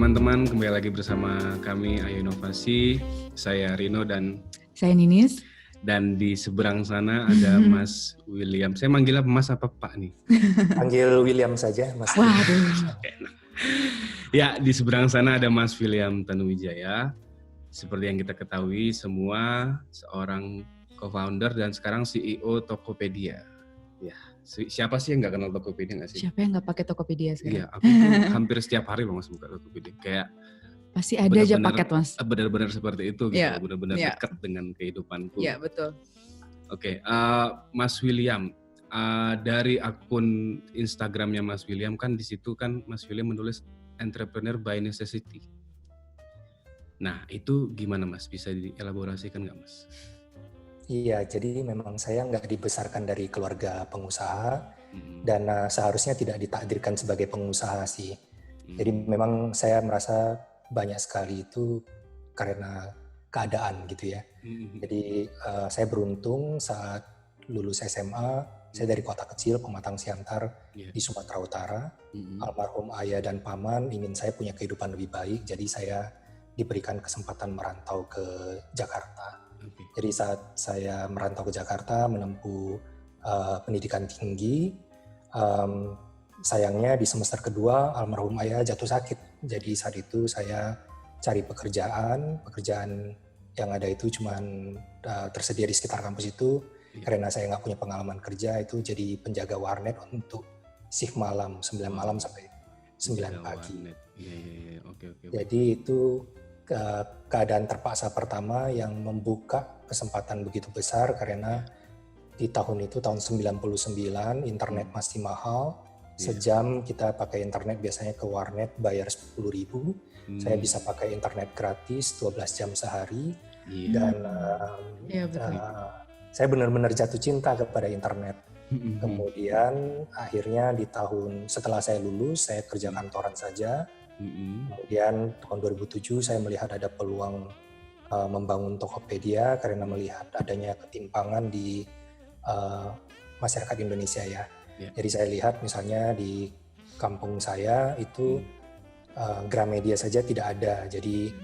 teman-teman, kembali lagi bersama kami Ayo Inovasi. Saya Rino dan saya Ninis. Dan di seberang sana ada Mas William. Saya manggilnya Mas apa Pak nih? Panggil William saja, Mas. Waduh. Ya, di seberang sana ada Mas William Tanuwijaya. Seperti yang kita ketahui semua, seorang co-founder dan sekarang CEO Tokopedia. Ya. Siapa sih yang nggak kenal Tokopedia nggak sih? Siapa yang nggak pakai Tokopedia sekarang? Iya, aku tuh hampir setiap hari Mas buka Tokopedia. Kayak pasti ada aja paket Mas. Benar-benar seperti itu, gitu. Ya, Benar-benar dekat dengan kehidupanku. Iya betul. Oke, Mas William, dari akun Instagramnya Mas William kan di situ kan Mas William menulis entrepreneur by necessity. Nah itu gimana Mas? Bisa dielaborasikan nggak Mas? Iya, jadi memang saya nggak dibesarkan dari keluarga pengusaha dan seharusnya tidak ditakdirkan sebagai pengusaha sih. Jadi memang saya merasa banyak sekali itu karena keadaan gitu ya. Jadi saya beruntung saat lulus SMA, saya dari kota kecil Pematang Siantar di Sumatera Utara. Almarhum ayah dan paman ingin saya punya kehidupan lebih baik, jadi saya diberikan kesempatan merantau ke Jakarta. Jadi saat saya merantau ke Jakarta menempuh pendidikan tinggi, sayangnya di semester kedua almarhum ayah jatuh sakit. Jadi saat itu saya cari pekerjaan yang ada itu cuma tersedia di sekitar kampus itu. Karena saya nggak punya pengalaman kerja, itu jadi penjaga warnet untuk shift malam, 9 malam sampai 9 pagi. Oke. Jadi itu keadaan terpaksa pertama yang membuka kesempatan begitu besar karena di tahun itu, tahun 99, internet masih mahal. Sejam kita pakai internet biasanya ke warnet bayar 10.000. Saya bisa pakai internet gratis 12 jam sehari. Dan saya benar-benar jatuh cinta kepada internet. Kemudian akhirnya di tahun setelah saya lulus, saya kerja kantoran saja. Kemudian tahun 2007 saya melihat ada peluang membangun Tokopedia karena melihat adanya ketimpangan di masyarakat Indonesia ya. Jadi saya lihat misalnya di kampung saya itu Gramedia saja tidak ada. Jadi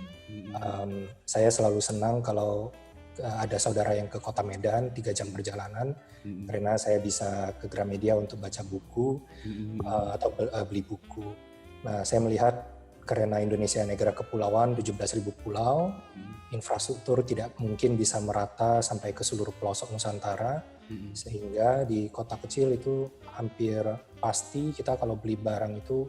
saya selalu senang kalau ada saudara yang ke kota Medan 3 jam perjalanan karena saya bisa ke Gramedia untuk baca buku atau beli buku. Nah, saya melihat karena Indonesia negara kepulauan, 17.000 pulau, infrastruktur tidak mungkin bisa merata sampai ke seluruh pelosok Nusantara, sehingga di kota kecil itu hampir pasti kita kalau beli barang itu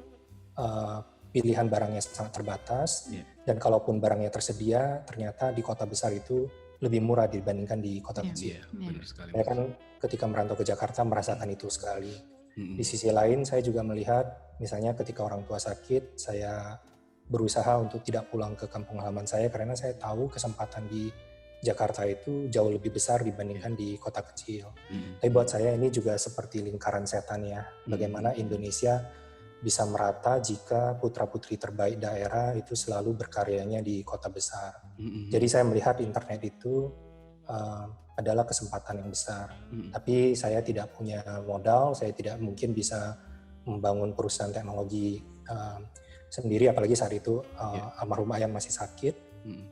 pilihan barangnya sangat terbatas, dan kalaupun barangnya tersedia, ternyata di kota besar itu lebih murah dibandingkan di kota kecil. Benar sekali. Saya kan ketika merantau ke Jakarta merasakan itu sekali. Di sisi lain saya juga melihat misalnya ketika orang tua sakit, saya berusaha untuk tidak pulang ke kampung halaman saya karena saya tahu kesempatan di Jakarta itu jauh lebih besar dibandingkan di kota kecil. Tapi buat saya ini juga seperti lingkaran setan ya. Bagaimana Indonesia bisa merata jika putra-putri terbaik daerah itu selalu berkaryanya di kota besar. Jadi saya melihat internet itu adalah kesempatan yang besar. Tapi saya tidak punya modal, saya tidak mungkin bisa membangun perusahaan teknologi sendiri, apalagi saat itu almarhum ayah masih sakit.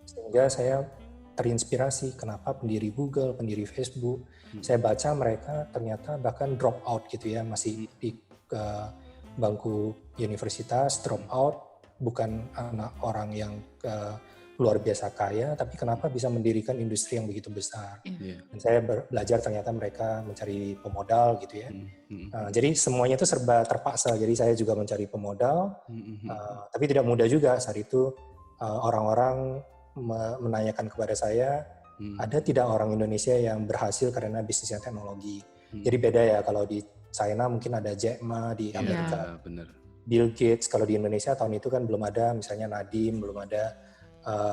Sehingga saya terinspirasi kenapa pendiri Google, pendiri Facebook, saya baca mereka ternyata bahkan drop out gitu ya, masih di bangku universitas, drop out, bukan anak orang yang luar biasa kaya, tapi kenapa bisa mendirikan industri yang begitu besar. Dan saya belajar ternyata mereka mencari pemodal gitu ya. Jadi semuanya itu serba terpaksa, jadi saya juga mencari pemodal, tapi tidak mudah juga. Saat itu orang-orang menanyakan kepada saya, ada tidak orang Indonesia yang berhasil karena bisnisnya teknologi. Jadi beda ya, kalau di China mungkin ada Jack Ma, di Amerika Bill Gates, kalau di Indonesia tahun itu kan belum ada misalnya Nadiem, belum ada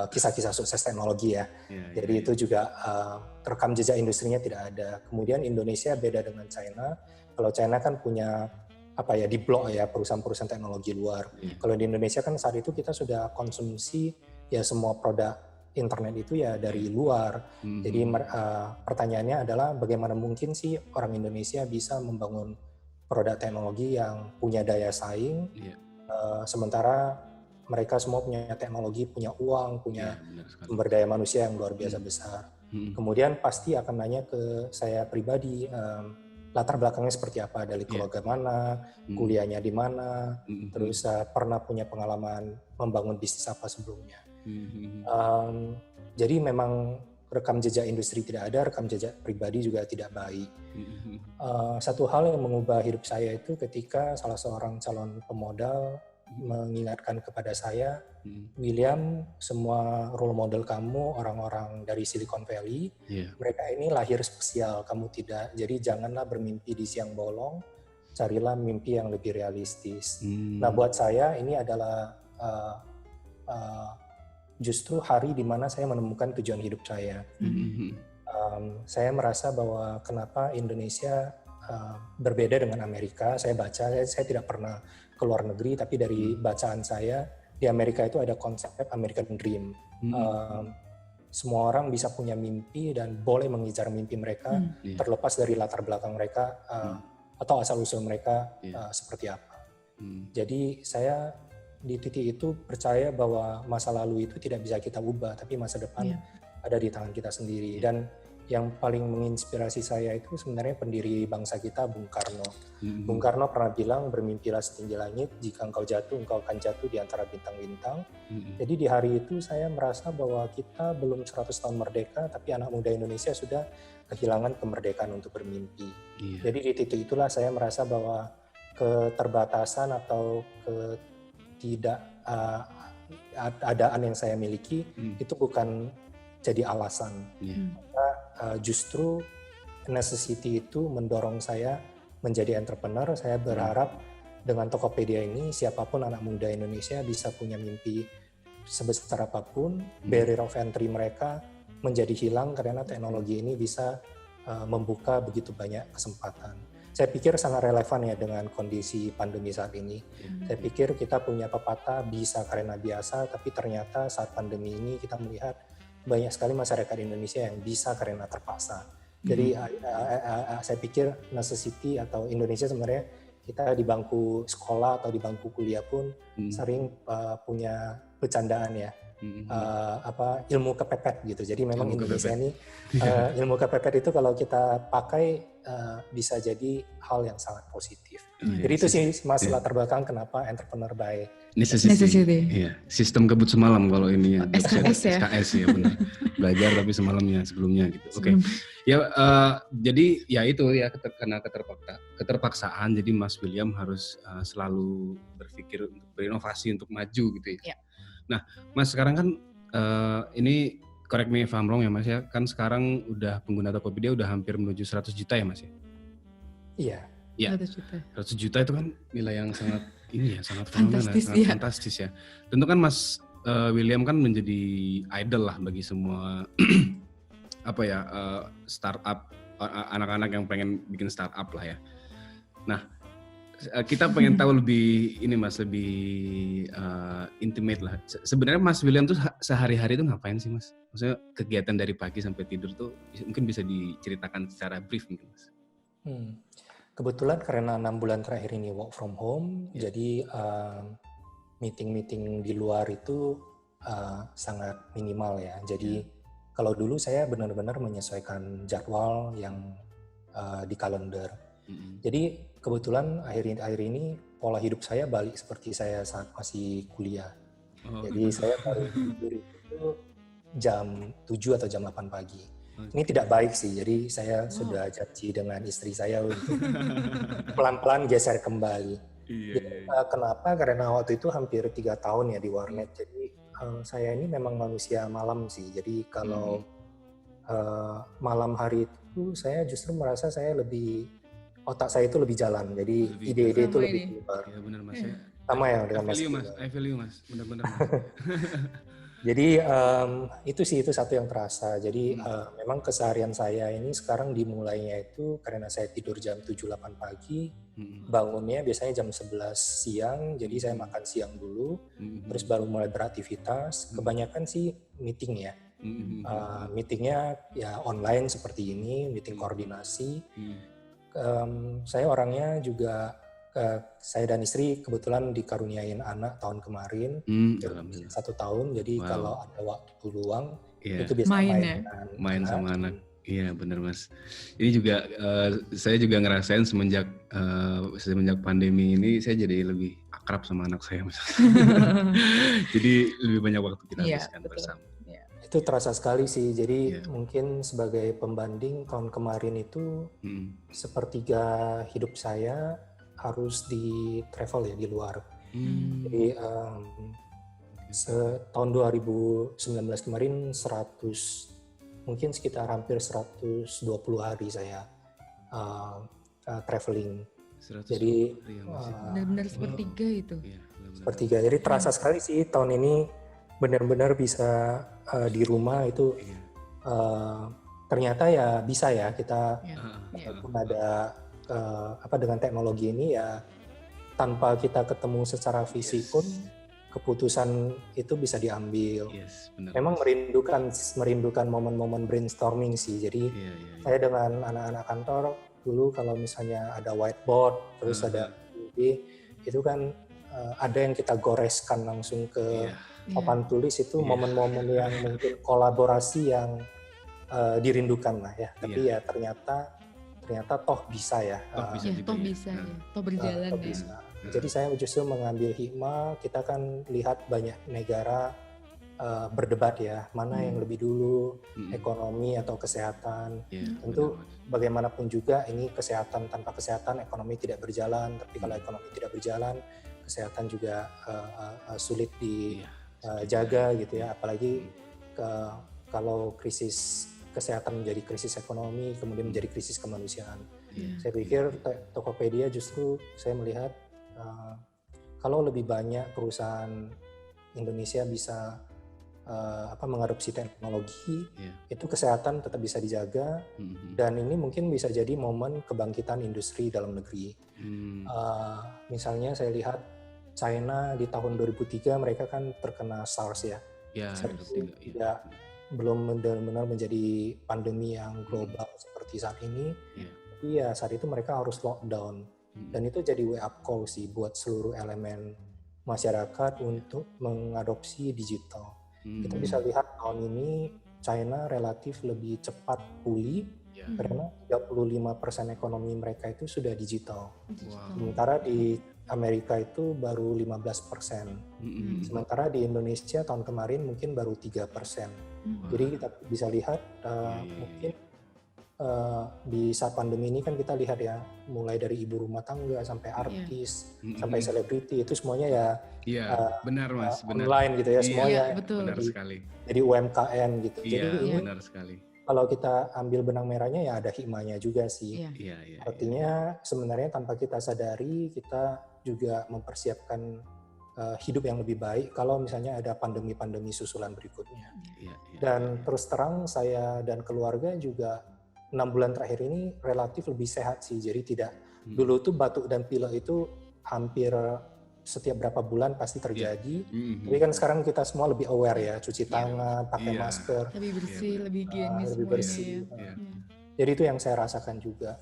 kisah-kisah sukses teknologi ya. Jadi itu juga rekam jejak industrinya tidak ada. Kemudian Indonesia beda dengan China. Kalau China kan punya di blok ya perusahaan-perusahaan teknologi luar. Kalau di Indonesia kan saat itu kita sudah konsumsi ya semua produk internet itu ya dari luar. Jadi pertanyaannya adalah bagaimana mungkin sih orang Indonesia bisa membangun produk teknologi yang punya daya saing, sementara mereka semua punya teknologi, punya uang, punya sumber daya manusia yang luar biasa besar. Kemudian pasti akan nanya ke saya pribadi, latar belakangnya seperti apa, dari keluarga mana, kuliahnya di mana, terus pernah punya pengalaman membangun bisnis apa sebelumnya. Jadi memang rekam jejak industri tidak ada, rekam jejak pribadi juga tidak baik. Satu hal yang mengubah hidup saya itu ketika salah seorang calon pemodal mengingatkan kepada saya, William, semua role model kamu orang-orang dari Silicon Valley, mereka ini lahir spesial, kamu tidak. Jadi janganlah bermimpi di siang bolong, carilah mimpi yang lebih realistis. Nah, buat saya ini adalah justru hari di mana saya menemukan tujuan hidup saya. Saya merasa bahwa kenapa Indonesia berbeda dengan Amerika. Saya baca, saya tidak pernah ke luar negeri, tapi dari bacaan saya, di Amerika itu ada konsep American Dream. Semua orang bisa punya mimpi dan boleh mengejar mimpi mereka, terlepas dari latar belakang mereka atau asal-usul mereka seperti apa. Jadi saya di titik itu percaya bahwa masa lalu itu tidak bisa kita ubah, tapi masa depan ada di tangan kita sendiri. Dan yang paling menginspirasi saya itu sebenarnya pendiri bangsa kita, Bung Karno. Bung Karno pernah bilang, bermimpilah setinggi langit, jika engkau jatuh, engkau akan jatuh di antara bintang-bintang. Jadi di hari itu saya merasa bahwa kita belum 100 tahun merdeka, tapi anak muda Indonesia sudah kehilangan kemerdekaan untuk bermimpi. Jadi di titik itulah saya merasa bahwa keterbatasan atau ketidakadaan yang saya miliki itu bukan jadi alasan. Justru necessity itu mendorong saya menjadi entrepreneur. Saya berharap dengan Tokopedia ini siapapun anak muda Indonesia bisa punya mimpi sebesar apapun, barrier of entry mereka menjadi hilang karena teknologi ini bisa membuka begitu banyak kesempatan. Saya pikir sangat relevan ya dengan kondisi pandemi saat ini. Saya pikir kita punya pepatah bisa karena biasa, tapi ternyata saat pandemi ini kita melihat banyak sekali masyarakat Indonesia yang bisa karena terpaksa. Jadi saya pikir necessity atau Indonesia sebenarnya kita di bangku sekolah atau di bangku kuliah pun sering punya bercandaan ya, ilmu kepepet gitu. Jadi memang Indonesia ini ilmu kepepet itu kalau kita pakai bisa jadi hal yang sangat positif. Jadi itu sih Mas latar belakang kenapa entrepreneur by necessity. Iya, sistem kebut semalam kalau ini ya. SKS ya. SKS ya benar. Belajar tapi semalamnya sebelumnya gitu. Oke. Ya jadi ya itu ya karena keterpaksaan jadi Mas William harus selalu berpikir untuk berinovasi untuk maju gitu ya. Nah, Mas sekarang kan ini correct me if I'm wrong ya Mas ya. Kan sekarang udah pengguna Tokopedia udah hampir menuju 100 juta ya Mas ya? Iya. Ya, 100 juta itu kan nilai yang sangat sangat fantastis, sangat fantastis ya. Tentu kan Mas William kan menjadi idol lah bagi semua startup, anak-anak yang pengen bikin startup lah ya. Nah, kita pengen tahu lebih intimate lah. Sebenarnya Mas William tuh sehari-hari itu ngapain sih Mas? Maksudnya kegiatan dari pagi sampai tidur tuh mungkin bisa diceritakan secara brief mungkin Mas. Kebetulan karena 6 bulan terakhir ini work from home, jadi meeting-meeting di luar itu sangat minimal ya. Jadi kalau dulu saya benar-benar menyesuaikan jadwal yang di kalender. Jadi kebetulan akhir ini pola hidup saya balik seperti saya saat masih kuliah. Jadi saya baru tidur itu jam 7 atau jam 8 pagi. Ini tidak baik sih, jadi saya sudah janji dengan istri saya untuk pelan-pelan geser kembali. Kenapa? Karena waktu itu hampir 3 tahun ya di warnet, jadi saya ini memang manusia malam sih. Jadi kalau malam hari itu saya justru merasa otak saya itu lebih jalan, jadi ide-ide itu lebih keluar. Iya benar Mas. Sama ya dengan Mas. I feel you Mas, benar-benar. Jadi itu satu yang terasa. Jadi memang keseharian saya ini sekarang dimulainya itu karena saya tidur jam 7-8 pagi, bangunnya biasanya jam 11 siang, jadi saya makan siang dulu, terus baru mulai beraktivitas. Kebanyakan sih meeting ya. Meetingnya ya online seperti ini, meeting koordinasi. Saya orangnya juga saya dan istri kebetulan dikaruniain anak tahun kemarin, Alhamdulillah. 1 tahun. Jadi Wow. kalau ada waktu luang Iya. itu biasanya Main main ya? dengan Main anak. sama anak. Iya benar Mas. Ini juga saya juga ngerasain semenjak pandemi ini saya jadi lebih akrab sama anak saya Mas. Jadi lebih banyak waktu kita Iya, habiskan betul. bersama. Itu terasa sekali sih. Jadi Iya. mungkin sebagai pembanding tahun kemarin itu sepertiga hidup saya harus di travel ya, di luar. Jadi tahun 2019 kemarin mungkin sekitar hampir 120 hari saya traveling. Jadi benar-benar sepertiga itu. Iya, sepertiga. Jadi terasa sekali sih tahun ini benar-benar bisa di rumah itu. Ternyata ya bisa ya kita walaupun ada dengan teknologi ini ya tanpa kita ketemu secara fisik pun keputusan itu bisa diambil. Memang merindukan momen-momen brainstorming sih. Jadi saya dengan anak-anak kantor dulu kalau misalnya ada whiteboard terus ada itu kan ada yang kita goreskan langsung ke papan tulis itu momen-momen yang mungkin kolaborasi yang dirindukan lah ya. Tapi ya ternyata toh bisa ya. Toh bisa ya. Toh berjalan ya. Bisa. Jadi saya justru mengambil hikmah, kita kan lihat banyak negara berdebat ya, mana yang lebih dulu, ekonomi atau kesehatan. Tentu bagaimanapun juga ini kesehatan, tanpa kesehatan ekonomi tidak berjalan, tapi kalau ekonomi tidak berjalan, kesehatan juga sulit dijaga gitu ya, apalagi kalau krisis kesehatan menjadi krisis ekonomi, kemudian menjadi krisis kemanusiaan. Saya pikir Tokopedia justru saya melihat kalau lebih banyak perusahaan Indonesia bisa mengadopsi teknologi, itu kesehatan tetap bisa dijaga, dan ini mungkin bisa jadi momen kebangkitan industri dalam negeri. Misalnya saya lihat China di tahun 2003 mereka kan terkena SARS ya. Belum benar-benar menjadi pandemi yang global seperti saat ini. Tapi ya saat itu mereka harus lockdown. Dan itu jadi wake up call sih buat seluruh elemen masyarakat untuk mengadopsi digital. Kita bisa lihat tahun ini China relatif lebih cepat pulih karena 35% ekonomi mereka itu sudah digital. Sementara di Amerika itu baru 15%. Sementara di Indonesia tahun kemarin mungkin baru 3%. Jadi kita bisa lihat mungkin di saat pandemi ini kan kita lihat ya, mulai dari ibu rumah tangga sampai artis, sampai selebriti, itu semuanya benar Mas, online gitu ya, semuanya benar sekali. Jadi UMKM gitu. Jadi ini benar sekali. Kalau kita ambil benang merahnya ya ada hikmahnya juga sih. Artinya sebenarnya tanpa kita sadari kita juga mempersiapkan hidup yang lebih baik kalau misalnya ada pandemi-pandemi susulan berikutnya. Dan terus terang saya dan keluarga juga 6 bulan terakhir ini relatif lebih sehat sih. Jadi tidak dulu tuh batuk dan pilek itu hampir setiap berapa bulan pasti terjadi. Tapi kan sekarang kita semua lebih aware ya, cuci tangan, pakai masker, lebih bersih, lebih higienis, lebih bersih. Jadi itu yang saya rasakan juga.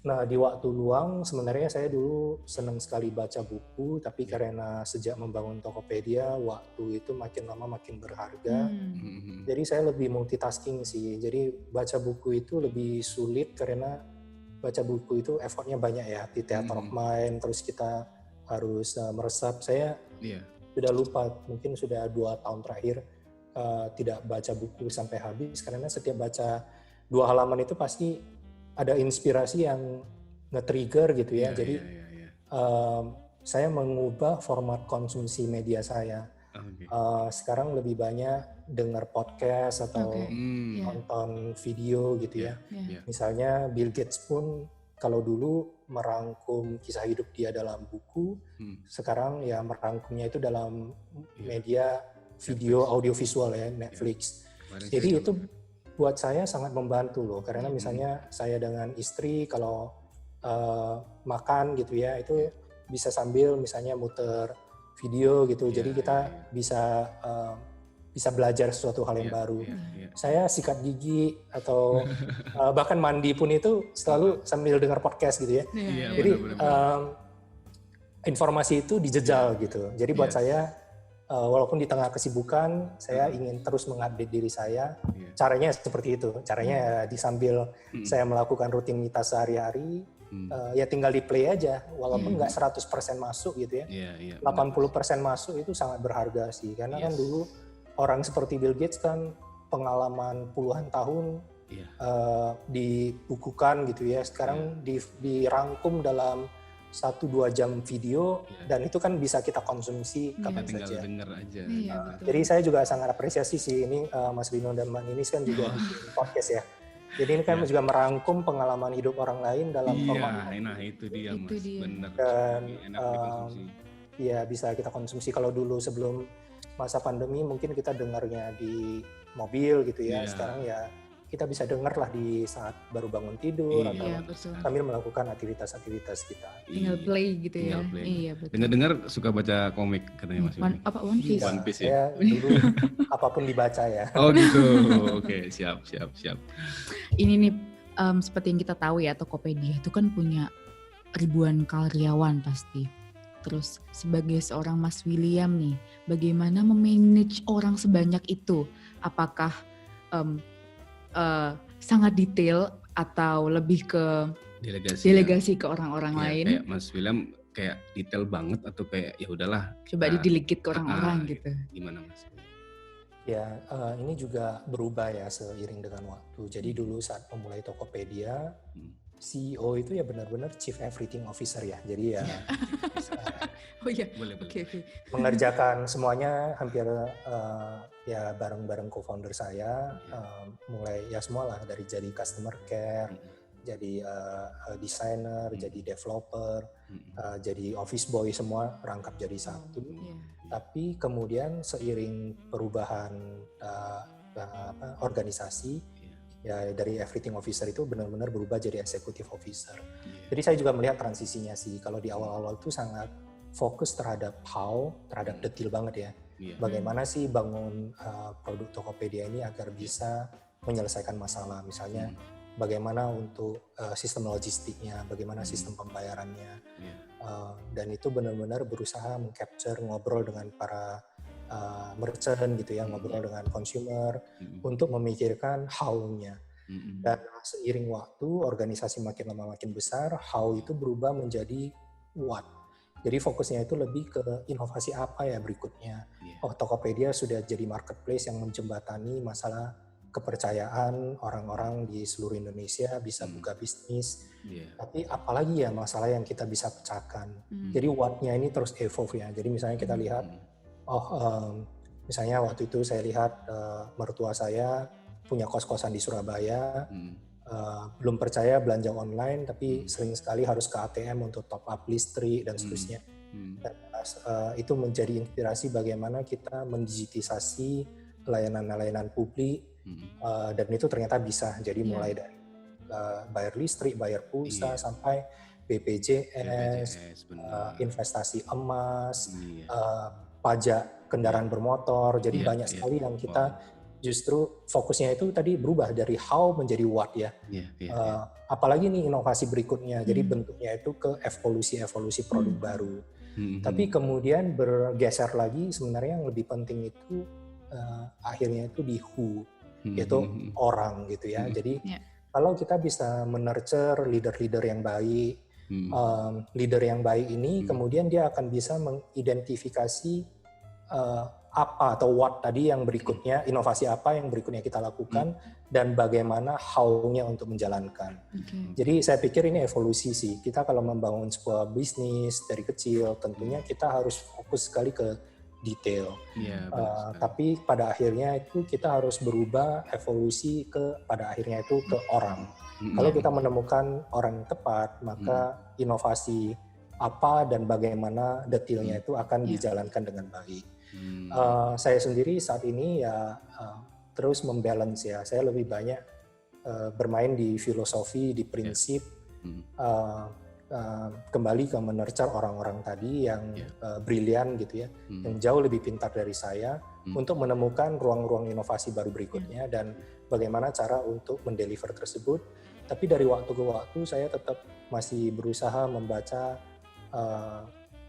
Nah di waktu luang sebenarnya saya dulu senang sekali baca buku, tapi karena sejak membangun Tokopedia waktu itu makin lama makin berharga. Jadi saya lebih multitasking sih. Jadi baca buku itu lebih sulit karena baca buku itu effortnya banyak ya, di theater of mind, terus kita harus meresap. Saya sudah lupa, mungkin sudah 2 tahun terakhir tidak baca buku sampai habis karena setiap baca 2 halaman itu pasti ada inspirasi yang nge-trigger gitu ya. Jadi saya mengubah format konsumsi media saya. Sekarang lebih banyak dengar podcast atau nonton video gitu ya. Misalnya Bill Gates pun kalau dulu merangkum kisah hidup dia dalam buku, sekarang ya merangkumnya itu dalam media video audiovisual ya, Netflix. Jadi itu buat saya sangat membantu loh, karena misalnya saya dengan istri kalau makan gitu ya, itu bisa sambil misalnya muter video gitu, jadi kita bisa belajar sesuatu hal yang baru. Saya sikat gigi atau bahkan mandi pun itu selalu sambil dengar podcast gitu ya. Jadi informasi itu dijejal gitu. Jadi buat saya, walaupun di tengah kesibukan, saya ingin terus mengupdate diri saya. Caranya seperti itu. Caranya di sambil saya melakukan rutinitas sehari-hari, ya tinggal di play aja. Walaupun nggak 100% masuk gitu ya. 80% masuk itu sangat berharga sih. Karena kan dulu orang seperti Bill Gates kan pengalaman puluhan tahun dibukukan gitu ya. Sekarang dirangkum dalam 1-2 jam video dan itu kan bisa kita konsumsi kapan saja. Denger aja. Jadi saya juga sangat apresiasi sih ini Mas Vino dan Mbak Ninis kan juga podcast ya. Jadi ini kan juga merangkum pengalaman hidup orang lain dalam format. Nah itu dia Mas, benar. Dan enak dikonsumsi. Ya bisa kita konsumsi. Kalau dulu sebelum masa pandemi mungkin kita dengarnya di mobil gitu ya. Sekarang ya kita bisa dengar lah di saat baru bangun tidur atau sambil melakukan aktivitas-aktivitas kita. Tinggal play gitu ya. Iya betul. Dengar-dengar suka baca komik katanya Mas. One Piece? One Piece ya. Saya dulu apapun dibaca ya. Oh gitu. Oke, siap. Ini nih seperti yang kita tahu ya, Tokopedia itu kan punya ribuan karyawan pasti. Terus sebagai seorang Mas William nih, bagaimana memanage orang sebanyak itu? Apakah sangat detail atau lebih ke delegasi ke orang-orang lain? Kayak Mas William kayak detail banget atau kayak ya udahlah coba didelegate ke orang-orang gitu. Gimana Mas? Ya ini juga berubah ya seiring dengan waktu. Jadi dulu saat memulai Tokopedia, CEO itu ya benar-benar Chief Everything Officer ya. Jadi ya boleh. mengerjakan semuanya hampir ya bareng-bareng co-founder saya, mulai ya semua lah dari jadi customer care, jadi designer, jadi developer, jadi office boy, semua rangkap jadi satu. Tapi kemudian seiring perubahan organisasi, ya dari everything officer itu benar-benar berubah jadi executive officer. Jadi saya juga melihat transisinya sih. Kalau di awal-awal itu sangat fokus terhadap terhadap detail banget ya. Bagaimana sih bangun produk Tokopedia ini agar bisa menyelesaikan masalah, misalnya bagaimana untuk sistem logistiknya, bagaimana sistem pembayarannya, dan itu benar-benar berusaha meng-capture, ngobrol dengan para merchant gitu ya, ngobrol dengan consumer untuk memikirkan how-nya. Dan seiring waktu organisasi makin lama makin besar, how itu berubah menjadi what. Jadi fokusnya itu lebih ke inovasi apa ya berikutnya. Oh, Tokopedia sudah jadi marketplace yang menjembatani masalah kepercayaan orang-orang di seluruh Indonesia bisa buka bisnis. Tapi apalagi ya masalah yang kita bisa pecahkan. Jadi what-nya ini terus evolve ya. Jadi misalnya kita lihat, misalnya waktu itu saya lihat mertua saya punya kos-kosan di Surabaya, belum percaya belanja online, tapi sering sekali harus ke ATM untuk top up listrik dan seterusnya. Dan, itu menjadi inspirasi bagaimana kita mendigitisasi layanan-layanan publik, dan itu ternyata bisa. Jadi mulai dari bayar listrik, bayar pulsa, sampai BPJS, investasi emas, pajak kendaraan bermotor. Jadi banyak sekali yang kita justru fokusnya itu tadi berubah dari how menjadi what ya. Apalagi nih inovasi berikutnya. Jadi bentuknya itu ke evolusi produk baru. Tapi kemudian bergeser lagi, sebenarnya yang lebih penting itu akhirnya itu di who, yaitu orang gitu ya. Jadi kalau kita bisa menurture leader-leader yang baik, leader yang baik ini kemudian dia akan bisa mengidentifikasi apa atau what tadi yang berikutnya, inovasi apa yang berikutnya kita lakukan, dan bagaimana how-nya untuk menjalankan. Jadi saya pikir ini evolusi sih. Kita kalau membangun sebuah bisnis dari kecil, tentunya kita harus fokus sekali ke detail. Tapi pada akhirnya itu kita harus berubah evolusi pada akhirnya itu ke orang. Kalau kita menemukan orang yang tepat, maka inovasi apa dan bagaimana detailnya itu akan dijalankan dengan baik. Saya sendiri saat ini ya terus membalance ya. Saya lebih banyak bermain di filosofi, di prinsip, kembali ke menurture orang-orang tadi yang brilian gitu ya, yang jauh lebih pintar dari saya untuk menemukan ruang-ruang inovasi baru berikutnya dan bagaimana cara untuk mendeliver tersebut. Tapi dari waktu ke waktu saya tetap masih berusaha membaca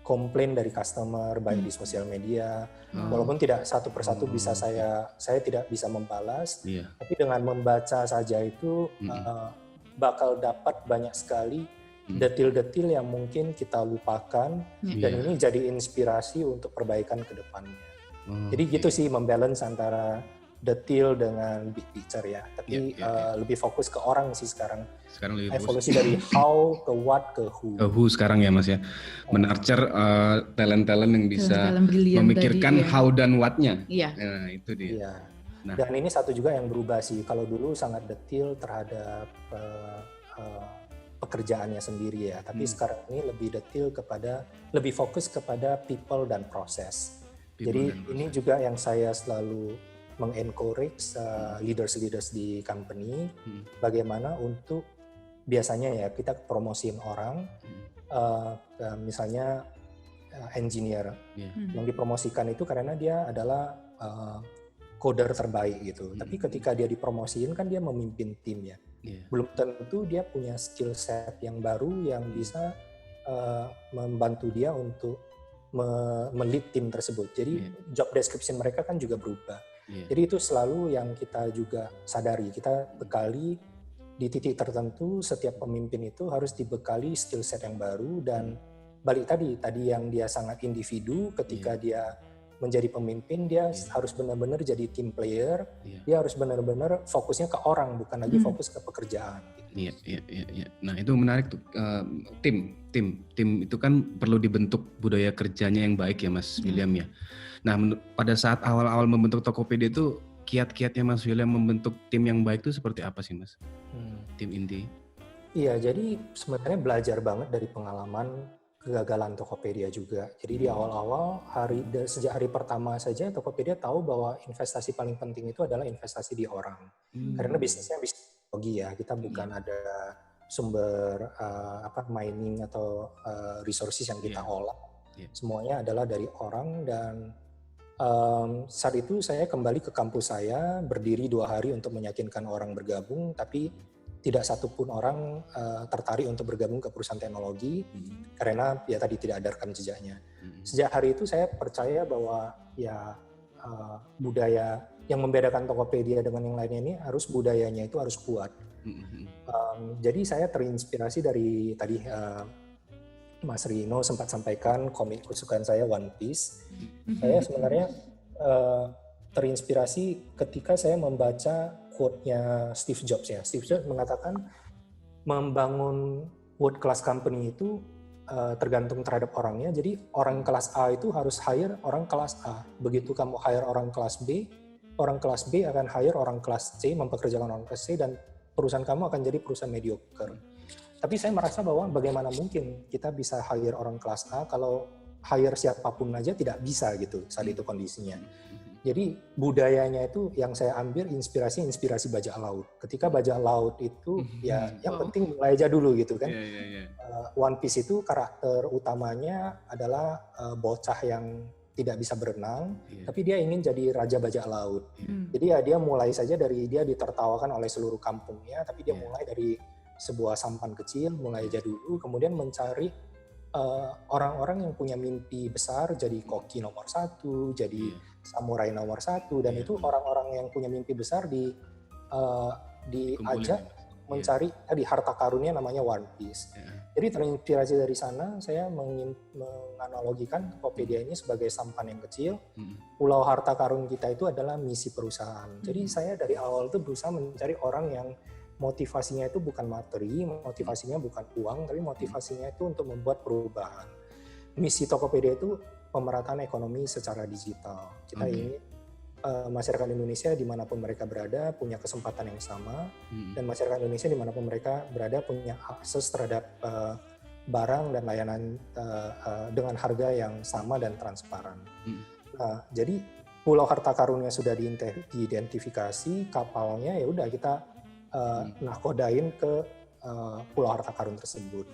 komplain dari customer baik di sosial media, walaupun tidak satu persatu bisa saya tidak bisa membalas, tapi dengan membaca saja itu bakal dapat banyak sekali detil-detil yang mungkin kita lupakan, dan ini jadi inspirasi untuk perbaikan ke depannya. Jadi gitu sih, membalance antara detil dengan big picture ya, tapi lebih fokus ke orang sih sekarang lebih evolusi dari how ke what ke who. Ke who sekarang ya Mas ya, menarcer talent-talent yang bisa memikirkan tadi, how dan what-nya. Nah, itu dia. Nah. Dan ini satu juga yang berubah sih, kalau dulu sangat detil terhadap pekerjaannya sendiri ya, tapi sekarang ini lebih detil lebih fokus kepada people dan proses. Jadi ini juga yang saya selalu mengencourage leaders di company, bagaimana untuk biasanya ya kita promosiin orang, misalnya engineer, yang dipromosikan itu karena dia adalah coder terbaik gitu. Tapi ketika dia dipromosiin kan dia memimpin tim ya. Belum tentu dia punya skill set yang baru yang bisa membantu dia untuk me-lead tim tersebut. Jadi job description mereka kan juga berubah. Jadi itu selalu yang kita juga sadari, kita bekali di titik tertentu, setiap pemimpin itu harus dibekali skill set yang baru, dan balik tadi yang dia sangat individu, ketika dia menjadi pemimpin, dia harus benar-benar jadi team player, dia harus benar-benar fokusnya ke orang, bukan lagi fokus ke pekerjaan. Iya. Nah itu menarik tuh, tim itu kan perlu dibentuk budaya kerjanya yang baik ya Mas William ya. Nah pada saat awal-awal membentuk Tokopedia itu kiat-kiatnya Mas William membentuk tim yang baik itu seperti apa sih Mas? Tim inti? Iya, jadi sebenarnya belajar banget dari pengalaman kegagalan Tokopedia juga. Jadi di awal-awal sejak hari pertama saja Tokopedia tahu bahwa investasi paling penting itu adalah investasi di orang. Karena bisnisnya bisnis teknologi ya, kita bukan ada sumber mining atau resources yang kita olah. Semuanya adalah dari orang, dan saat itu saya kembali ke kampus saya, berdiri 2 hari untuk meyakinkan orang bergabung, tapi tidak satupun orang tertarik untuk bergabung ke perusahaan teknologi karena ya tadi tidak ada rekam jejaknya. Sejak hari itu saya percaya bahwa budaya yang membedakan Tokopedia dengan yang lainnya ini harus budayanya itu harus kuat. Jadi saya terinspirasi dari tadi Mas Rino sempat sampaikan komik kesukaan saya, One Piece. Saya sebenarnya terinspirasi ketika saya membaca quote-nya Steve Jobs ya. Steve Jobs mengatakan membangun world class company itu tergantung terhadap orangnya. Jadi orang kelas A itu harus hire orang kelas A. Begitu kamu hire orang kelas B akan hire orang kelas C, mempekerjakan orang kelas C, dan perusahaan kamu akan jadi perusahaan mediocre. Tapi saya merasa bahwa bagaimana mungkin kita bisa hire orang kelas A kalau hire siapapun aja tidak bisa gitu saat itu kondisinya. Jadi budayanya itu yang saya ambil inspirasi bajak laut. Ketika bajak laut itu yang penting mulai aja dulu gitu kan. One Piece itu karakter utamanya adalah bocah yang tidak bisa berenang, tapi dia ingin jadi raja bajak laut. Jadi dia mulai saja dari dia ditertawakan oleh seluruh kampungnya, tapi dia mulai dari sebuah sampan kecil, mulai aja dulu, kemudian mencari orang-orang yang punya mimpi besar, jadi koki nomor 1, jadi samurai nomor 1, dan itu orang-orang yang punya mimpi besar diajak mencari tadi harta karunnya namanya One Piece. Jadi terinspirasi dari sana, saya menganalogikan Tokopedia ini sebagai sampan yang kecil. Pulau harta karun kita itu adalah misi perusahaan. Jadi saya dari awal itu berusaha mencari orang yang motivasinya itu bukan materi, motivasinya bukan uang, tapi motivasinya itu untuk membuat perubahan. Misi Tokopedia itu pemerataan ekonomi secara digital. Kita ingin masyarakat Indonesia dimanapun mereka berada punya kesempatan yang sama, dan masyarakat Indonesia dimanapun mereka berada punya akses terhadap barang dan layanan dengan harga yang sama dan transparan. Nah, jadi pulau harta karunnya sudah diidentifikasi, kapalnya ya udah kita nahkodain ke pulau harta karun tersebut.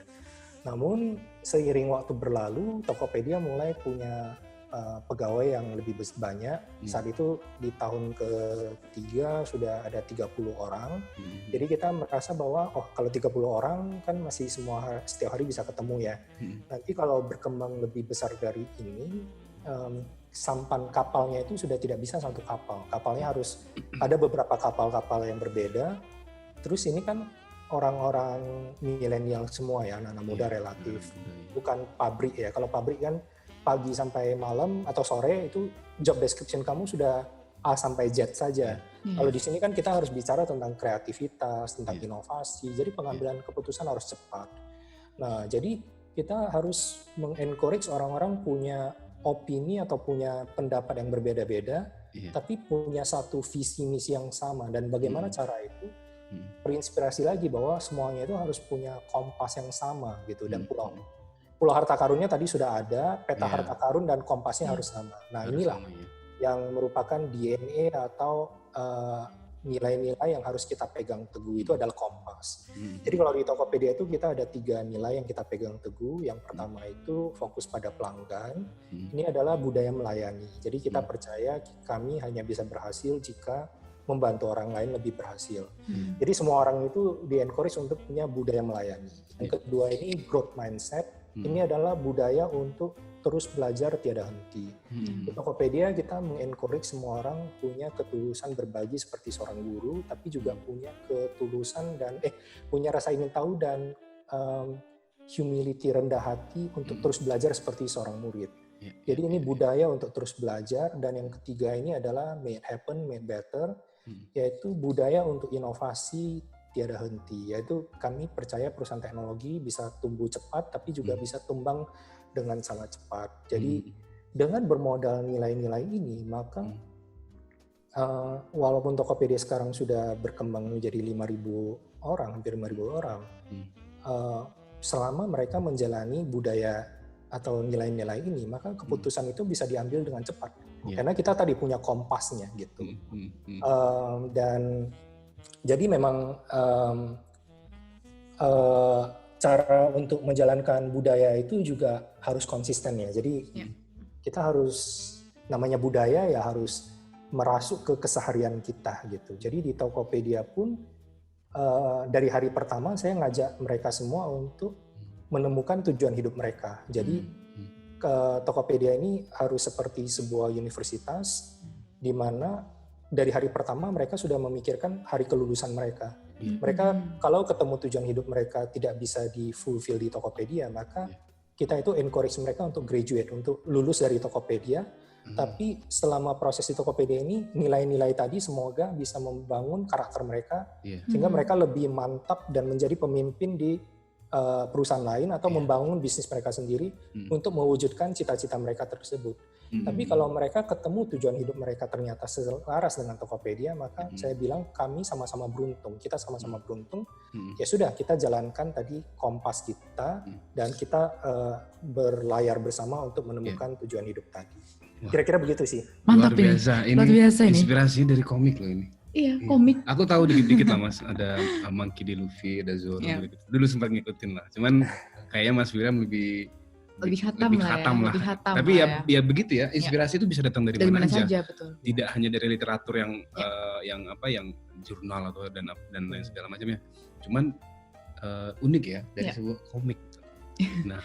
Namun seiring waktu berlalu, Tokopedia mulai punya pegawai yang lebih banyak. Saat itu di tahun ketiga sudah ada 30 orang. Jadi kita merasa bahwa kalau 30 orang kan masih setiap hari bisa ketemu ya. Nanti kalau berkembang lebih besar dari ini, sampan kapalnya itu sudah tidak bisa satu kapal. Kapalnya harus ada beberapa kapal-kapal yang berbeda. Terus ini kan orang-orang milenial semua ya, anak-anak muda relatif. Bukan pabrik ya. Kalau pabrik kan pagi sampai malam atau sore itu job description kamu sudah A sampai Z saja. Kalau di sini kan kita harus bicara tentang kreativitas, tentang inovasi. Jadi pengambilan keputusan harus cepat. Nah, jadi kita harus mengencourage orang-orang punya opini atau punya pendapat yang berbeda-beda, tapi punya satu visi misi yang sama. Dan bagaimana cara itu? Berinspirasi lagi bahwa semuanya itu harus punya kompas yang sama gitu. Dan Pulau Harta Karunnya tadi sudah ada, peta harta karun dan kompasnya harus sama. Nah, inilah yang merupakan DNA atau nilai-nilai yang harus kita pegang teguh, itu adalah kompas. Jadi kalau di Tokopedia itu kita ada 3 nilai yang kita pegang teguh. Yang pertama itu fokus pada pelanggan. Ini adalah budaya melayani. Jadi kita percaya kami hanya bisa berhasil jika membantu orang lain lebih berhasil. Jadi semua orang itu di-encourage untuk punya budaya melayani. Yang kedua ini growth mindset. Ini adalah budaya untuk terus belajar tiada henti. Di Tokopedia kita mengencourage semua orang punya ketulusan berbagi seperti seorang guru, tapi juga punya ketulusan dan punya rasa ingin tahu dan humility, rendah hati untuk terus belajar seperti seorang murid. Jadi ini budaya untuk terus belajar. Dan yang ketiga ini adalah made happen, made better, yaitu budaya untuk inovasi tiada henti, yaitu kami percaya perusahaan teknologi bisa tumbuh cepat tapi juga bisa tumbang dengan sangat cepat. Jadi dengan bermodal nilai-nilai ini, maka walaupun Tokopedia sekarang sudah berkembang menjadi 5.000 orang, hampir 5.000 orang, selama mereka menjalani budaya atau nilai-nilai ini, maka keputusan itu bisa diambil dengan cepat. Karena kita tadi punya kompasnya gitu. Dan jadi memang cara untuk menjalankan budaya itu juga harus konsisten ya. Jadi kita harus, namanya budaya ya harus merasuk ke keseharian kita gitu. Jadi di Tokopedia pun dari hari pertama saya ngajak mereka semua untuk menemukan tujuan hidup mereka. Jadi Tokopedia ini harus seperti sebuah universitas di mana dari hari pertama mereka sudah memikirkan hari kelulusan mereka. Mereka kalau ketemu tujuan hidup mereka tidak bisa di-fulfill di Tokopedia, maka kita itu encourage mereka untuk graduate, untuk lulus dari Tokopedia. Tapi selama proses di Tokopedia ini, nilai-nilai tadi semoga bisa membangun karakter mereka, sehingga mereka lebih mantap dan menjadi pemimpin di perusahaan lain atau membangun bisnis mereka sendiri untuk mewujudkan cita-cita mereka tersebut. Tapi kalau mereka ketemu tujuan hidup mereka ternyata selaras dengan Tokopedia, maka saya bilang kami sama-sama beruntung, kita sama-sama beruntung. Ya sudah, kita jalankan tadi kompas kita dan kita berlayar bersama untuk menemukan tujuan hidup tadi. Kira-kira begitu sih. Mantap luar biasa. Ini. Luar biasa ini. Inspirasi dari komik loh ini. Iya, komik. Aku tahu dikit-dikit lah Mas, ada Monkey D. Luffy, ada Zoro. Dulu sempat ngikutin lah. Cuman kayaknya Mas William lebih hatam lah. Tapi ya begitu ya, inspirasi itu bisa datang dari mana aja. Betul. Tidak hanya dari literatur yang jurnal atau dan lain segala macamnya. Cuman unik ya dari sebuah komik. Nah,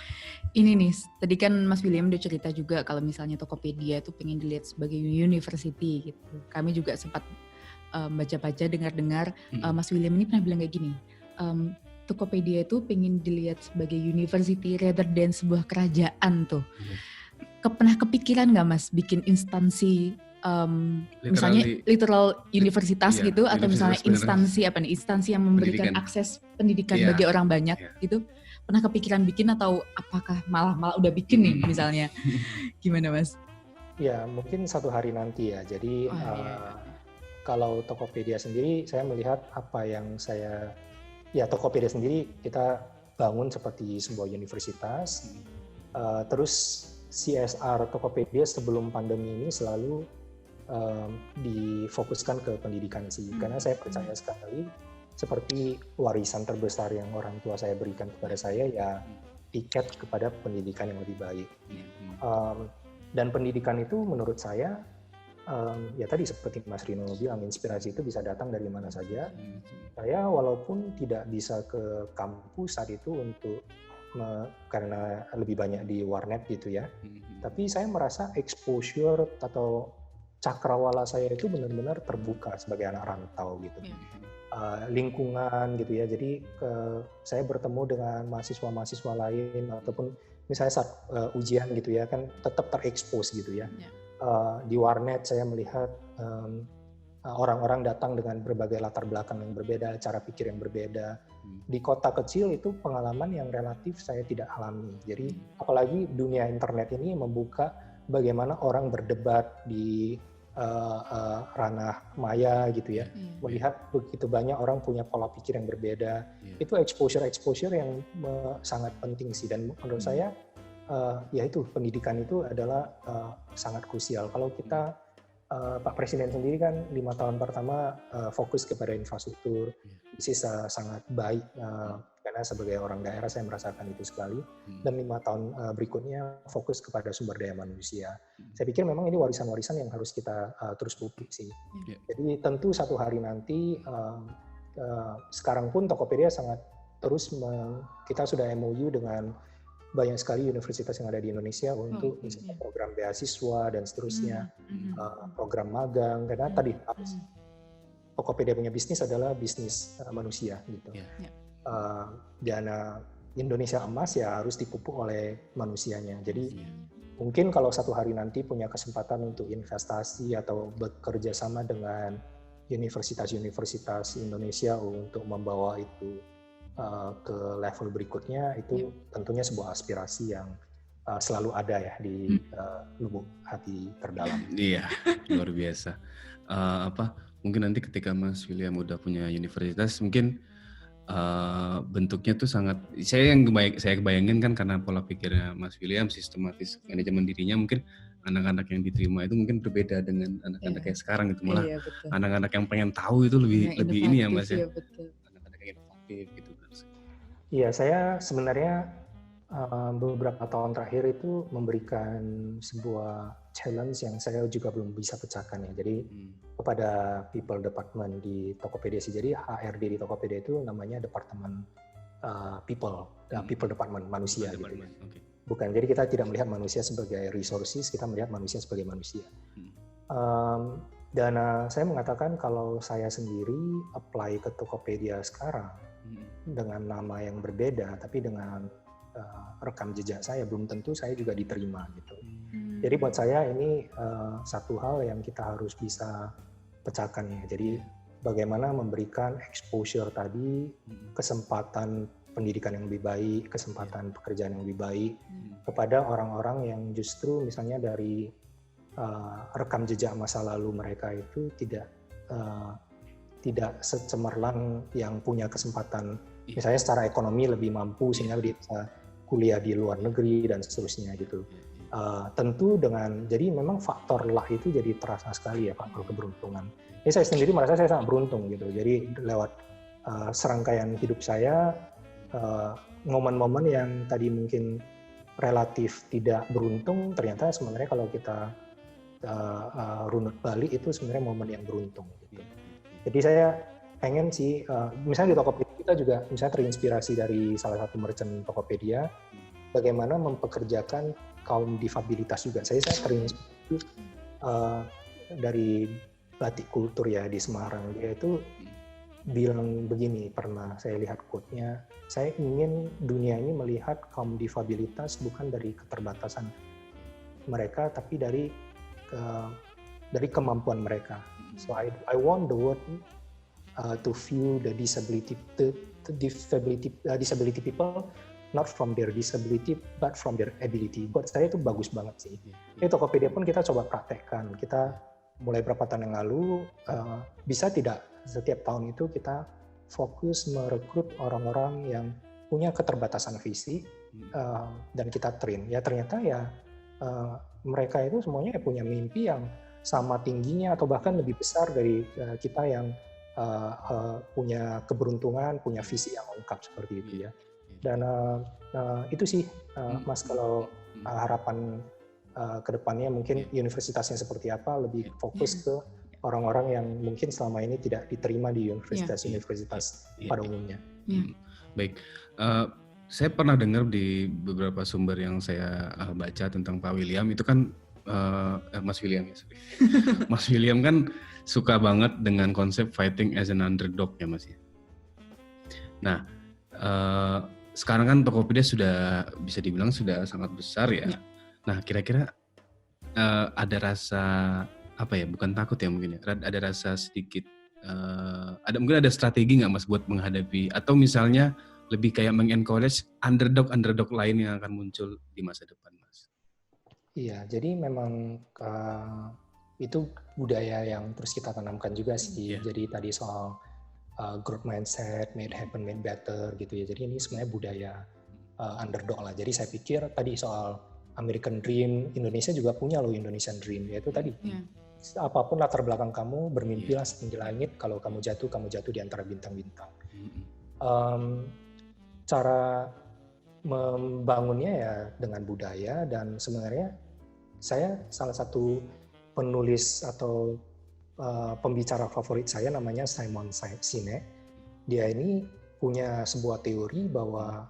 ini nih, tadi kan Mas William udah cerita juga kalau misalnya Tokopedia itu pengen dilihat sebagai university gitu. Kami juga sempat baca-baca, dengar-dengar Mas William ini pernah bilang kayak gini. Tokopedia itu pengen dilihat sebagai university rather than sebuah kerajaan tuh. Pernah kepikiran nggak Mas bikin instansi misalnya literal universitas gitu, atau misalnya instansi yang memberikan akses pendidikan bagi orang banyak gitu? Pernah kepikiran bikin atau apakah malah udah bikin nih misalnya? Gimana Mas? Ya mungkin suatu hari nanti ya. Jadi kalau Tokopedia sendiri saya melihat apa yang Tokopedia sendiri kita bangun seperti sebuah universitas. Terus CSR Tokopedia sebelum pandemi ini selalu difokuskan ke pendidikan sih. Karena saya percaya sekali seperti warisan terbesar yang orang tua saya berikan kepada saya ya tiket kepada pendidikan yang lebih baik. Dan pendidikan itu menurut saya, ya tadi seperti Mas Rino bilang, inspirasi itu bisa datang dari mana saja. Saya walaupun tidak bisa ke kampus saat itu karena lebih banyak di warnet gitu ya, tapi saya merasa exposure atau cakrawala saya itu benar-benar terbuka sebagai anak rantau gitu. Lingkungan gitu ya, jadi saya bertemu dengan mahasiswa-mahasiswa lain ataupun misalnya saat ujian gitu ya, kan tetap terekspos gitu ya. Di warnet saya melihat orang-orang datang dengan berbagai latar belakang yang berbeda, cara pikir yang berbeda. Di kota kecil itu pengalaman yang relatif saya tidak alami. Jadi apalagi dunia internet ini membuka bagaimana orang berdebat di ranah maya gitu ya. Melihat begitu banyak orang punya pola pikir yang berbeda. Itu exposure yang sangat penting sih, dan menurut saya ya itu pendidikan itu adalah sangat krusial. Kalau kita Pak Presiden sendiri kan 5 tahun pertama fokus kepada infrastruktur, sangat baik karena sebagai orang daerah saya merasakan itu sekali. Dan 5 tahun berikutnya fokus kepada sumber daya manusia. Saya pikir memang ini warisan-warisan yang harus kita terus pupuk sih. Jadi tentu satu hari nanti sekarang pun Tokopedia sangat terus kita sudah MOU dengan banyak sekali universitas yang ada di Indonesia untuk misalnya program beasiswa dan seterusnya, program magang, karena tadi Tokopedia punya bisnis adalah bisnis manusia gitu. Dana Indonesia emas ya harus dipupuk oleh manusianya. Jadi mungkin kalau satu hari nanti punya kesempatan untuk investasi atau bekerja sama dengan universitas-universitas Indonesia untuk membawa itu ke level berikutnya, itu tentunya sebuah aspirasi yang selalu ada ya di lubuk hati terdalam. Iya, luar biasa. Mungkin nanti ketika Mas William udah punya universitas, mungkin bentuknya tuh sangat, saya kebayangin kan karena pola pikirnya Mas William, sistematis manajemen dirinya, mungkin anak-anak yang diterima itu mungkin berbeda dengan anak-anak yang sekarang gitu, malah anak-anak yang pengen tahu itu lebih ini ya Mas ya. Anak-anak yang inovatif gitu. Iya, saya sebenarnya beberapa tahun terakhir itu memberikan sebuah challenge yang saya juga belum bisa pecahkan ya. Jadi kepada people department di Tokopedia sih. Jadi HRD di Tokopedia itu namanya departemen people department manusia gitu ya. Bukan, jadi kita tidak melihat manusia sebagai resources, kita melihat manusia sebagai manusia. Dan saya mengatakan kalau saya sendiri apply ke Tokopedia sekarang dengan nama yang berbeda, tapi dengan rekam jejak saya, belum tentu saya juga diterima gitu. Jadi buat saya ini satu hal yang kita harus bisa pecahkan ya. Jadi bagaimana memberikan exposure tadi, kesempatan pendidikan yang lebih baik, kesempatan pekerjaan yang lebih baik kepada orang-orang yang justru misalnya dari rekam jejak masa lalu mereka itu tidak secemerlang yang punya kesempatan misalnya secara ekonomi lebih mampu sehingga dia bisa kuliah di luar negeri dan seterusnya gitu. Tentu jadi memang faktor luck itu jadi terasa sekali ya, faktor keberuntungan. Ini saya sendiri merasa saya sangat beruntung gitu. Jadi lewat serangkaian hidup saya, momen-momen yang tadi mungkin relatif tidak beruntung, ternyata sebenarnya kalau kita runut balik itu sebenarnya momen yang beruntung gitu. Jadi saya pengen sih, misalnya di Tokopedia kita juga misalnya terinspirasi dari salah satu merchant Tokopedia, bagaimana mempekerjakan kaum difabilitas juga. Saya terinspirasi dari Batik Kultur ya di Semarang. Dia itu bilang begini, pernah saya lihat quote-nya, saya ingin dunia ini melihat kaum difabilitas bukan dari keterbatasan mereka, tapi dari kemampuan mereka. So I want the world to view the disability people not from their disability but from their ability. Buat saya itu bagus banget sih. Ini Tokopedia pun kita coba praktekkan. Kita mulai berapa tahun yang lalu bisa tidak setiap tahun itu kita fokus merekrut orang-orang yang punya keterbatasan fisik dan kita train. Ya ternyata ya mereka itu semuanya punya mimpi yang sama tingginya atau bahkan lebih besar dari kita yang punya keberuntungan, punya visi yang lengkap seperti itu ya. Dan itu sih Mas, kalau harapan kedepannya mungkin universitasnya seperti apa, lebih fokus ke orang-orang yang mungkin selama ini tidak diterima di universitas-universitas pada umumnya. Baik, saya pernah dengar di beberapa sumber yang saya baca tentang Pak William itu kan Mas William ya, sorry. Mas William kan suka banget dengan konsep fighting as an underdog ya Mas ya. Nah, sekarang kan Tokopedia sudah bisa dibilang sudah sangat besar ya. Nah, kira-kira ada rasa apa ya? Bukan takut ya mungkin ya. Ada rasa sedikit mungkin ada strategi nggak Mas buat menghadapi atau misalnya lebih kayak mengencourage underdog lain yang akan muncul di masa depan, Mas? Iya, jadi memang itu budaya yang terus kita tanamkan juga sih. Jadi tadi soal growth mindset, made happen, made better gitu ya. Jadi ini sebenarnya budaya underdog lah. Jadi saya pikir tadi soal American Dream, Indonesia juga punya loh Indonesian Dream, yaitu tadi apapun latar belakang kamu, bermimpilah setinggi langit. Kalau kamu jatuh di antara bintang-bintang. Cara membangunnya ya dengan budaya, dan sebenarnya saya salah satu penulis atau pembicara favorit saya namanya Simon Sinek. Dia ini punya sebuah teori bahwa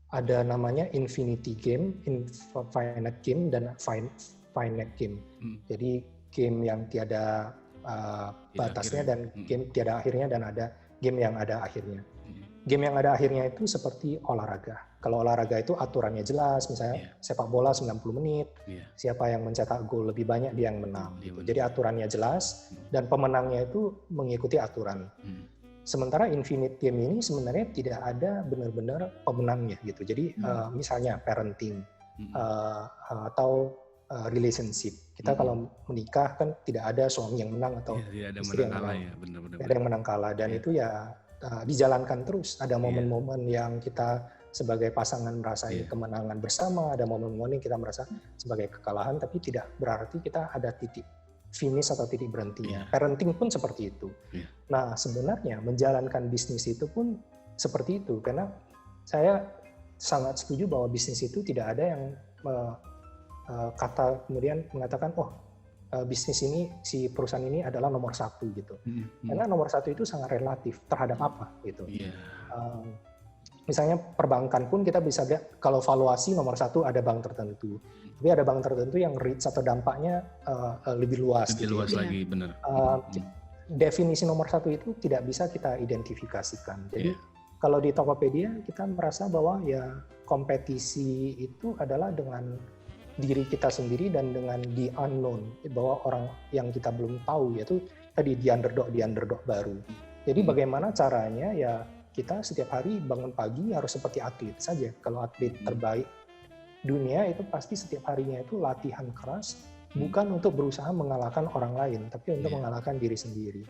ada namanya infinity game, infinite game, dan finite game. Jadi game yang tiada batasnya dan game tiada akhirnya, dan ada game yang ada akhirnya. Game yang ada akhirnya itu seperti olahraga. Kalau olahraga itu aturannya jelas, misalnya sepak bola 90 menit, siapa yang mencetak gol lebih banyak dia yang menang. Jadi aturannya jelas dan pemenangnya itu mengikuti aturan. Sementara infinite game ini sebenarnya tidak ada benar-benar pemenangnya gitu. Jadi misalnya parenting atau relationship. Kita kalau menikah kan tidak ada suami yang menang atau istri yang menang. Tidak ada yang menang kalah, dan itu ya dijalankan terus. Ada momen-momen yang kita sebagai pasangan merasa kemenangan bersama, ada momen-momen yang kita merasa sebagai kekalahan, tapi tidak berarti kita ada titik finish atau titik berhentinya. Parenting pun seperti itu. Nah, sebenarnya menjalankan bisnis itu pun seperti itu, karena saya sangat setuju bahwa bisnis itu tidak ada yang kata kemudian mengatakan bisnis ini, si perusahaan ini adalah nomor satu gitu. Karena nomor satu itu sangat relatif terhadap apa gitu. Misalnya perbankan pun kita bisa lihat, kalau valuasi nomor satu ada bank tertentu, tapi ada bank tertentu yang reach atau dampaknya lebih luas. Lebih luas lagi, benar. Definisi nomor satu itu tidak bisa kita identifikasikan. Jadi kalau di Tokopedia kita merasa bahwa ya kompetisi itu adalah dengan diri kita sendiri dan dengan the unknown, bahwa orang yang kita belum tahu, yaitu tadi the underdog baru. Jadi bagaimana caranya ya, kita setiap hari bangun pagi harus seperti atlet saja. Kalau atlet terbaik dunia itu pasti setiap harinya itu latihan keras, bukan untuk berusaha mengalahkan orang lain, tapi untuk mengalahkan diri sendiri.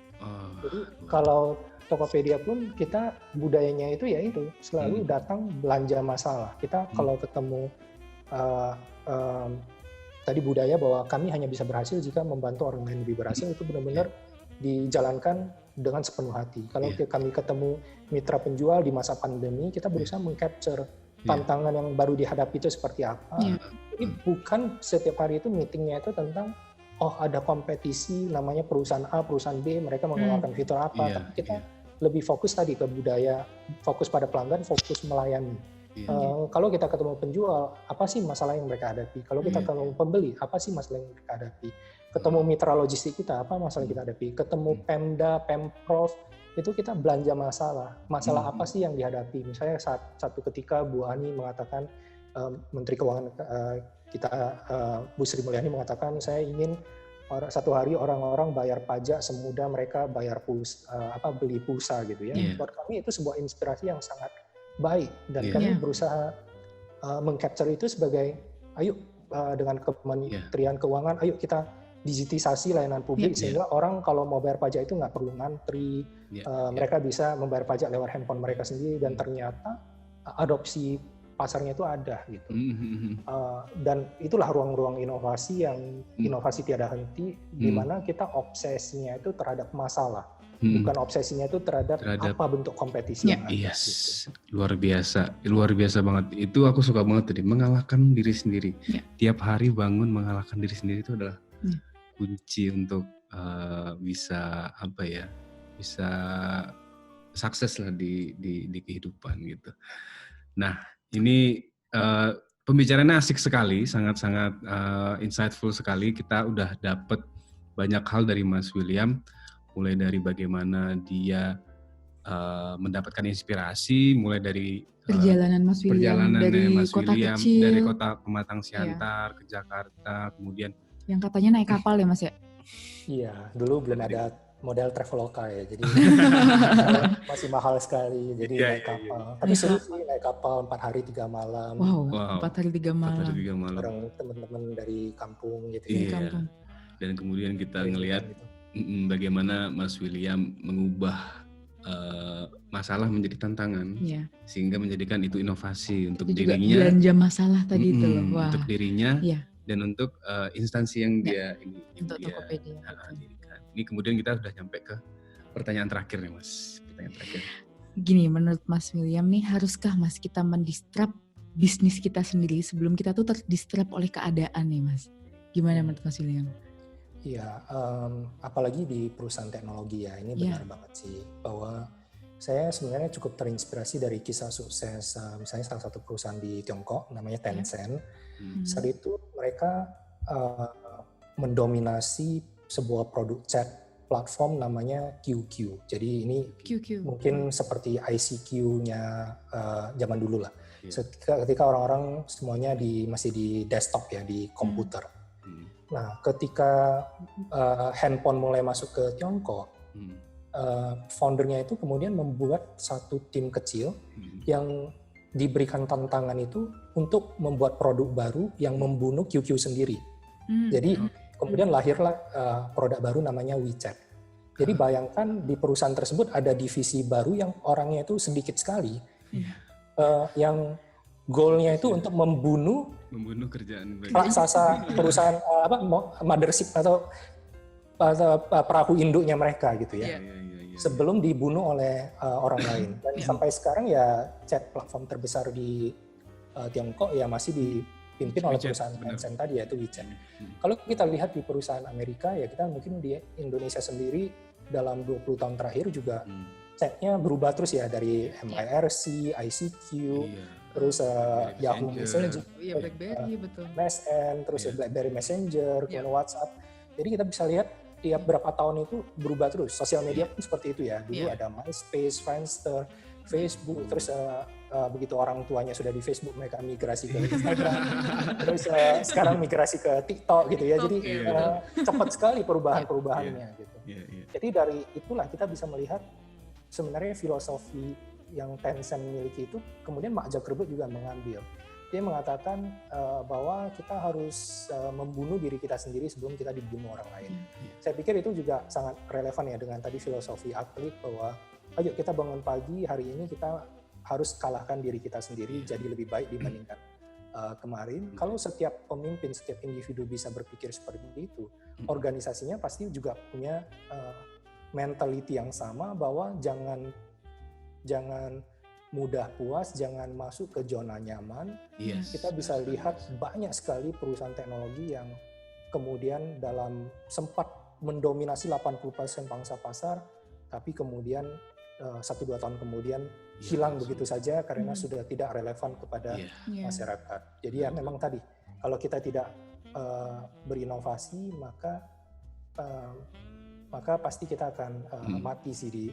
Jadi kalau Tokopedia pun kita budayanya itu ya itu selalu datang belanja masalah. Kita kalau ketemu tadi budaya bahwa kami hanya bisa berhasil jika membantu orang lain lebih berhasil, itu benar-benar dijalankan dengan sepenuh hati. Kalau kami ketemu mitra penjual di masa pandemi, kita berusaha meng-capture tantangan yang baru dihadapi itu seperti apa. Jadi bukan setiap hari itu meetingnya itu tentang ada kompetisi namanya perusahaan A, perusahaan B, mereka mengeluarkan fitur apa. Tapi kita lebih fokus tadi ke budaya, fokus pada pelanggan, fokus melayani. Kalau kita ketemu penjual, apa sih masalah yang mereka hadapi? Kalau kita ketemu pembeli, apa sih masalah yang mereka hadapi? Ketemu mitra logistik kita, apa masalah yang kita hadapi? Ketemu Pemda, Pemprov, itu kita belanja masalah. Masalah apa sih yang dihadapi? Misalnya satu ketika Bu Ani mengatakan, Menteri Keuangan kita, Bu Sri Mulyani mengatakan, saya ingin satu hari orang-orang bayar pajak semudah mereka bayar beli pulsa gitu ya. Buat kami itu sebuah inspirasi yang sangat baik, dan kami berusaha meng-capture itu sebagai dengan Kementerian Keuangan, ayo kita digitisasi layanan publik sehingga orang kalau mau bayar pajak itu nggak perlu ngantri, mereka bisa membayar pajak lewat handphone mereka sendiri, dan ternyata adopsi pasarnya itu ada gitu. Dan itulah ruang-ruang inovasi yang inovasi tiada henti, di mana kita obsesinya itu terhadap masalah. bukan obsesinya itu terhadap apa bentuk kompetisi yang ada. Yes, gitu. Luar biasa banget. Itu aku suka banget tadi, mengalahkan diri sendiri. Tiap hari bangun mengalahkan diri sendiri itu adalah kunci untuk bisa bisa sukses lah di kehidupan gitu. Nah, ini pembicaraannya asik sekali, sangat-sangat insightful sekali. Kita udah dapet banyak hal dari Mas William, mulai dari bagaimana dia mendapatkan inspirasi, mulai dari perjalanan Mas William dari Mas kota William, kecil, dari kota Pematang Siantar ke Jakarta, kemudian yang katanya naik kapal ya Mas ya? Iya, dulu belum ada model Traveloka ya, jadi masih mahal sekali, jadi naik kapal. Tapi seru sih naik kapal 4 hari 3 malam. Wow. 4 hari 3 malam. Bareng teman-teman dari kampung gitu. Iya. Dan kemudian kita ngelihat bagaimana Mas William mengubah masalah menjadi tantangan, sehingga menjadikan itu inovasi untuk itu dirinya. Juga belanja masalah tadi itu loh. Wah. Untuk dirinya dan untuk instansi yang dia untuk Tokopedia. Ini kemudian kita sudah nyampe ke pertanyaan terakhir nih Mas. Gini, menurut Mas William nih, haruskah Mas kita mendistrap bisnis kita sendiri sebelum kita tuh terdistrap oleh keadaan nih Mas? Gimana menurut Mas William? Iya, apalagi di perusahaan teknologi ya, ini benar banget sih bahwa saya sebenarnya cukup terinspirasi dari kisah sukses misalnya salah satu perusahaan di Tiongkok namanya Tencent. Saat itu mereka mendominasi sebuah produk chat platform namanya QQ. Jadi ini mungkin seperti ICQ-nya zaman dulu lah. Ketika orang-orang semuanya masih di desktop ya, di komputer. Nah, ketika handphone mulai masuk ke Tiongkok, foundernya itu kemudian membuat satu tim kecil yang diberikan tantangan itu untuk membuat produk baru yang membunuh QQ sendiri. Jadi kemudian lahirlah produk baru namanya WeChat. Jadi bayangkan di perusahaan tersebut ada divisi baru yang orangnya itu sedikit sekali, yang goalnya itu untuk membunuh kerjaan raksasa perusahaan mothership atau perahu induknya mereka gitu ya. Sebelum dibunuh oleh orang lain. Dan sampai sekarang ya chat platform terbesar di Tiongkok ya masih dipimpin oleh perusahaan Tencent tadi yaitu WeChat. Kalau kita lihat di perusahaan Amerika ya kita mungkin di Indonesia sendiri dalam 20 tahun terakhir juga chatnya berubah terus ya dari MIRC, ICQ, terus Yahoo Messenger, BlackBerry betul. MSN, terus BlackBerry Messenger, kemudian WhatsApp. Jadi kita bisa lihat tiap berapa tahun itu berubah terus. Sosial media pun seperti itu ya. Dulu ada MySpace, Friendster, Facebook, terus begitu orang tuanya sudah di Facebook mereka migrasi ke Instagram, terus sekarang migrasi ke TikTok gitu ya. Jadi cepat sekali perubahannya gitu. Jadi dari itulah kita bisa melihat sebenarnya filosofi yang Tencent miliki itu kemudian Mark Zuckerberg juga mengambil. Dia mengatakan bahwa kita harus membunuh diri kita sendiri sebelum kita dibunuh orang lain. Saya pikir itu juga sangat relevan ya dengan tadi filosofi atlet bahwa ayo kita bangun pagi hari ini kita harus kalahkan diri kita sendiri jadi lebih baik dibandingkan kemarin. Kalau setiap pemimpin, setiap individu bisa berpikir seperti itu, organisasinya pasti juga punya mentality yang sama bahwa jangan mudah puas, jangan masuk ke zona nyaman. Kita bisa lihat banyak sekali perusahaan teknologi yang kemudian sempat mendominasi 80% pangsa pasar, tapi kemudian 1-2 tahun kemudian hilang begitu saja karena sudah tidak relevan kepada masyarakat. Jadi ya memang tadi, kalau kita tidak berinovasi maka pasti kita akan mati sih di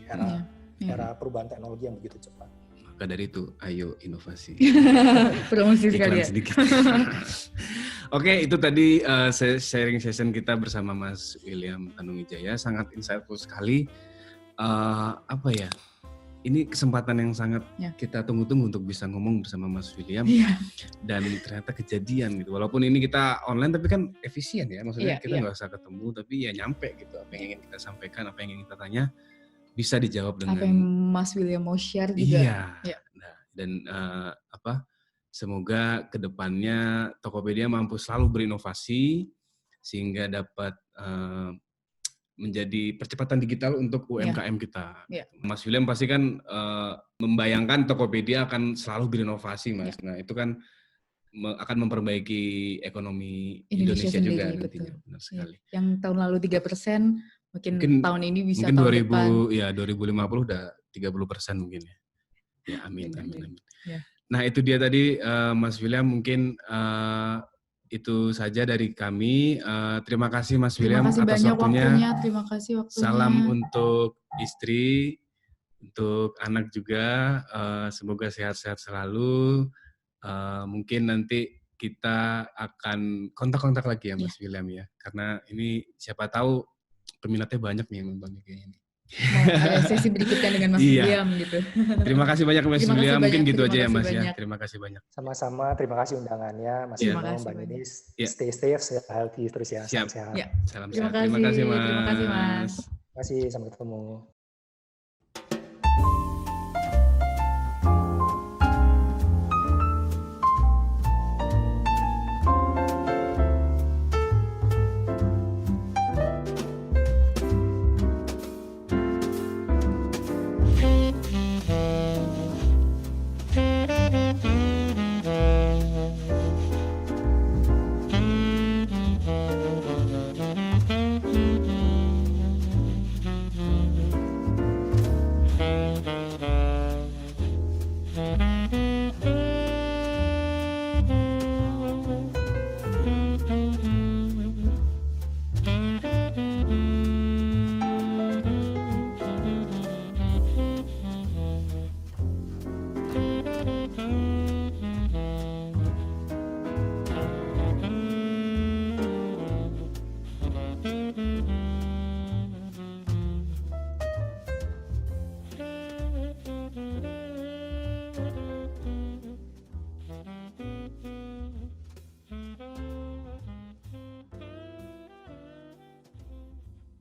era perubahan teknologi yang begitu cepat. Maka dari itu, ayo inovasi. Promosi sekali ya. Sedikit. Oke, itu tadi sharing session kita bersama Mas William Tanuwijaya, sangat insightful sekali. Ini kesempatan yang sangat kita tunggu-tunggu untuk bisa ngomong bersama Mas William dan ternyata kejadian gitu. Walaupun ini kita online tapi kan efisien ya, maksudnya kita nggak usah ketemu tapi ya nyampe gitu apa yang ingin kita sampaikan, apa yang ingin kita tanya bisa dijawab dengan apa yang Mas William mau share juga. Nah, dan semoga kedepannya Tokopedia mampu selalu berinovasi sehingga dapat menjadi percepatan digital untuk UMKM kita. Yeah. Mas William pasti kan membayangkan Tokopedia akan selalu berinovasi, Mas. Nah, itu kan akan memperbaiki ekonomi Indonesia sendiri, juga betul. nantinya. Benar sekali. Yang tahun lalu 3%, mungkin tahun ini bisa mungkin tahun depan. Ya 2050 udah 30% mungkin ya. Ya amin. Ya. Nah, itu dia tadi Mas William, mungkin itu saja dari kami. Terima kasih Mas William atas waktunya. Terima kasih waktunya. Salam untuk istri, untuk anak juga. Semoga sehat-sehat selalu. Mungkin nanti kita akan kontak-kontak lagi ya Mas William ya. Karena ini siapa tahu peminatnya banyak nih yang nonton kayak ini. Ada sesi berikutnya dengan Mas William gitu. Terima kasih banyak Mas William. Mungkin gitu aja ya Mas ya. Terima kasih banyak. Sama-sama, terima kasih undangannya Mas Ino, Mbak Ninis. Stay safe, stay healthy terus ya. Siap. Sehat. Ya. Salam sehat. Terima kasih Mas. Terima kasih Mas. Terima kasih, sampai ketemu.